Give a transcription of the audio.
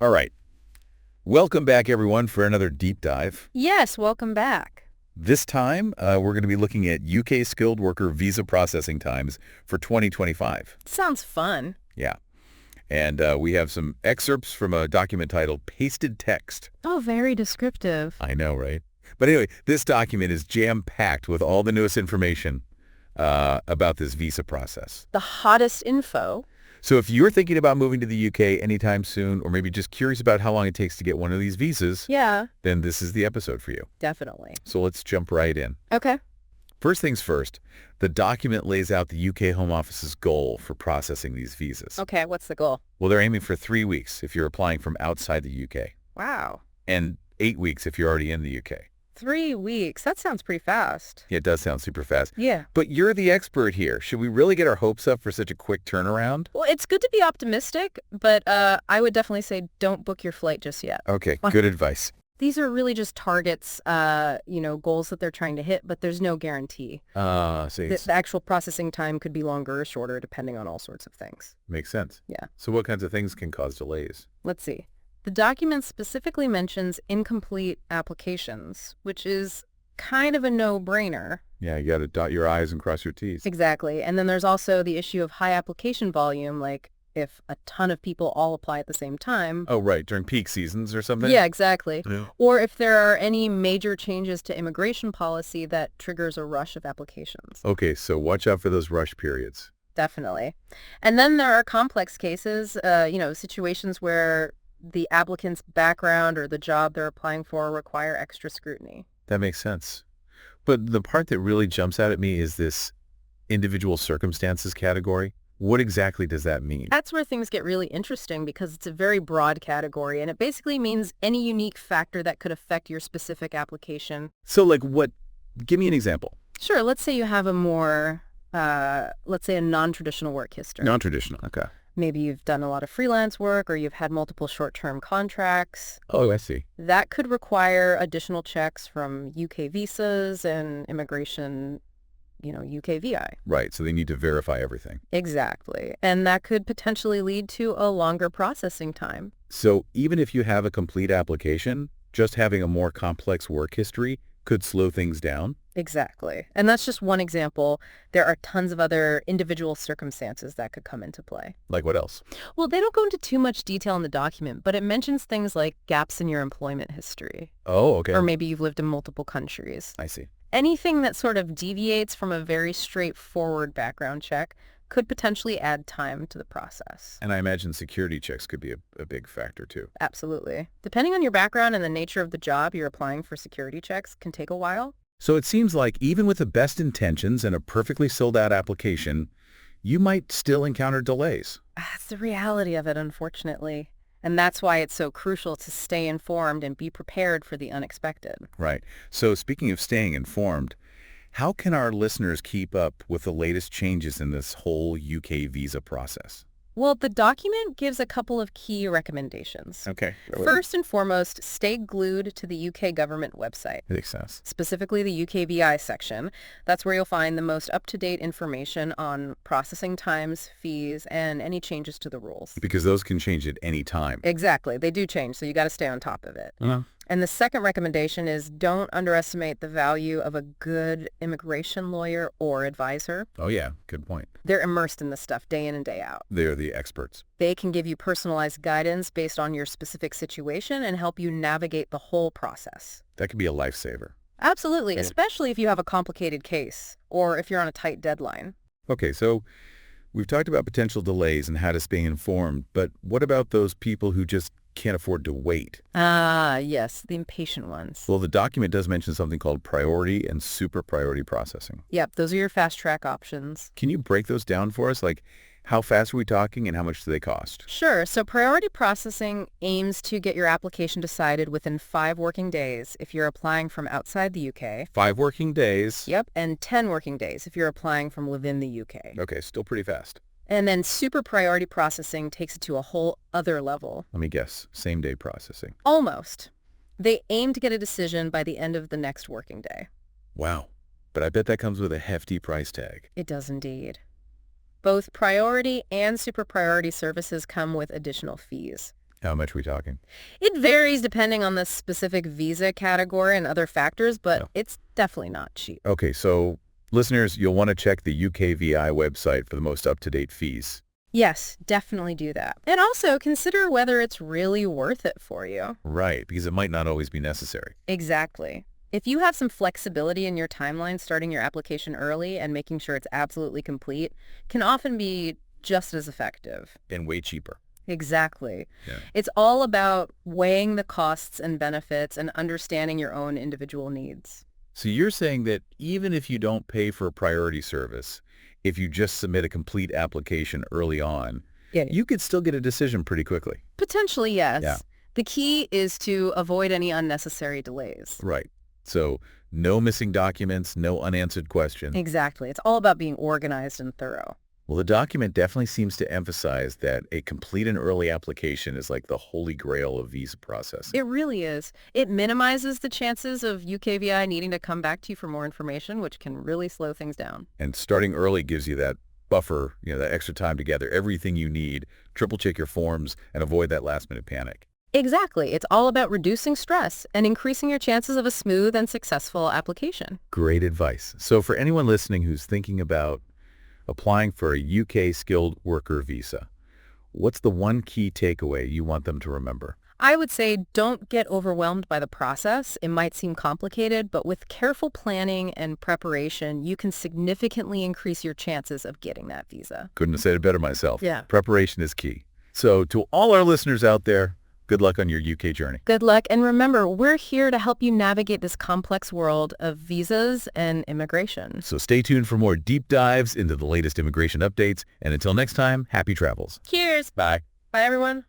All right. Welcome back, everyone, for another deep dive. Yes, welcome back. This time, we're going to be looking at UK skilled worker visa processing times for 2025. Sounds fun. Yeah. And we have some excerpts from a document titled Pasted Text. Oh, very descriptive. I know, right? But anyway, this document is jam-packed with all the newest information about this visa process. The hottest info. So if you're thinking about moving to the UK anytime soon, or maybe just curious about how long it takes to get one of these visas, Yeah, then this is the episode for you. definitely. So let's jump right in. Okay. First things first, the document lays out the UK Home Office's goal for processing these visas. Okay, what's the goal? Well, they're aiming for 3 weeks if you're applying from outside the UK, Wow. and 8 weeks if you're already in the UK. 3 weeks. That sounds pretty fast. Yeah, it does sound super fast. Yeah. But you're the expert here. Should we really get our hopes up for such a quick turnaround? Well, it's good to be optimistic, but I would definitely say don't book your flight just yet. Okay, What? good advice. These are really just targets, goals that they're trying to hit, but there's no guarantee. See, The actual processing time could be longer or shorter depending on all sorts of things. makes sense. Yeah. So what kinds of things can cause delays? Let's see. The document specifically mentions incomplete applications, which is kind of a no-brainer. Yeah, you got to dot your I's and cross your T's. Exactly. And then there's also the issue of high application volume, like if a ton of people all apply at the same time. Oh, right, during peak seasons or something? Yeah, exactly. Yeah. Or if there are any major changes to immigration policy that triggers a rush of applications. Okay, so watch out for those rush periods. Definitely. And then there are complex cases, situations where the applicant's background or the job they're applying for require extra scrutiny. That makes sense. But the part that really jumps out at me is this individual circumstances category. What exactly does that mean? That's where things get really interesting because it's a very broad category and it basically means any unique factor that could affect your specific application. So like what? Give me an example. Sure, let's say you have a non-traditional work history. Non-traditional. Okay. Maybe you've done a lot of freelance work or you've had multiple short-term contracts. Oh, I see. That could require additional checks from UK visas and immigration, UK VI. Right, so they need to verify everything. Exactly. And that could potentially lead to a longer processing time. So even if you have a complete application, just having a more complex work history could slow things down? Exactly. And that's just one example. There are tons of other individual circumstances that could come into play. Like what else? Well, they don't go into too much detail in the document, but it mentions things like gaps in your employment history, Oh, okay. or maybe you've lived in multiple countries. I see. Anything that sort of deviates from a very straightforward background check could potentially add time to the process. And I imagine security checks could be a big factor too. Absolutely. Depending on your background and the nature of the job you're applying for, security checks can take a while. So it seems like even with the best intentions and a perfectly sold out application, you might still encounter delays. That's the reality of it, unfortunately. And that's why it's so crucial to stay informed and be prepared for the unexpected. Right. So speaking of staying informed, how can our listeners keep up with the latest changes in this whole UK visa process? Well, the document gives a couple of key recommendations. Okay. First and foremost, stay glued to the UK government website, Makes sense. specifically the UKVI section. That's where you'll find the most up-to-date information on processing times, fees, and any changes to the rules. Because those can change at any time. Exactly. They do change, so you got to stay on top of it. And the second recommendation is don't underestimate the value of a good immigration lawyer or advisor. Oh, yeah. Good point. They're immersed in this stuff day in and day out. They're the experts. They can give you personalized guidance based on your specific situation and help you navigate the whole process. That could be a lifesaver. Absolutely, Yeah. especially if you have a complicated case or if you're on a tight deadline. Okay, so we've talked about potential delays and how to stay informed, but what about those people who just can't afford to wait? Ah, yes, the impatient ones. Well, the document does mention something called priority and super priority processing. Yep, those are your fast track options. Can you break those down for us? Like, how fast are we talking and how much do they cost? Sure. So priority processing aims to get your application decided within 5 working days if you're applying from outside the UK. 5 working days. Yep. And 10 working days if you're applying from within the UK. Okay, still pretty fast. And then super priority processing takes it to a whole other level. Let me guess. Same day processing. Almost. They aim to get a decision by the end of the next working day. Wow. But I bet that comes with a hefty price tag. It does indeed. Both priority and super priority services come with additional fees. How much are we talking? It varies depending on the specific visa category and other factors, but Yeah. it's definitely not cheap. Okay, so listeners, you'll want to check the UKVI website for the most up-to-date fees. Yes, definitely do that. And also consider whether it's really worth it for you. Right, because it might not always be necessary. Exactly. If you have some flexibility in your timeline, starting your application early and making sure it's absolutely complete can often be just as effective. And way cheaper. Exactly. Yeah. It's all about weighing the costs and benefits and understanding your own individual needs. So you're saying that even if you don't pay for a priority service, if you just submit a complete application early on, Yeah. you could still get a decision pretty quickly. Potentially, yes. Yeah. The key is to avoid any unnecessary delays. Right. So no missing documents, no unanswered questions. Exactly. It's all about being organized and thorough. Well, the document definitely seems to emphasize that a complete and early application is like the holy grail of visa processing. It really is. It minimizes the chances of UKVI needing to come back to you for more information, which can really slow things down. And starting early gives you that buffer, that extra time to gather everything you need, triple check your forms, and avoid that last-minute panic. Exactly. It's all about reducing stress and increasing your chances of a smooth and successful application. Great advice. So for anyone listening who's thinking about applying for a UK skilled worker visa, what's the one key takeaway you want them to remember? I would say don't get overwhelmed by the process. It might seem complicated, but with careful planning and preparation, you can significantly increase your chances of getting that visa. Couldn't have said it better myself. Yeah. Preparation is key. So to all our listeners out there, good luck on your UK journey. Good luck, and remember, we're here to help you navigate this complex world of visas and immigration. So stay tuned for more deep dives into the latest immigration updates. And until next time, happy travels. Cheers. Bye. Bye, everyone.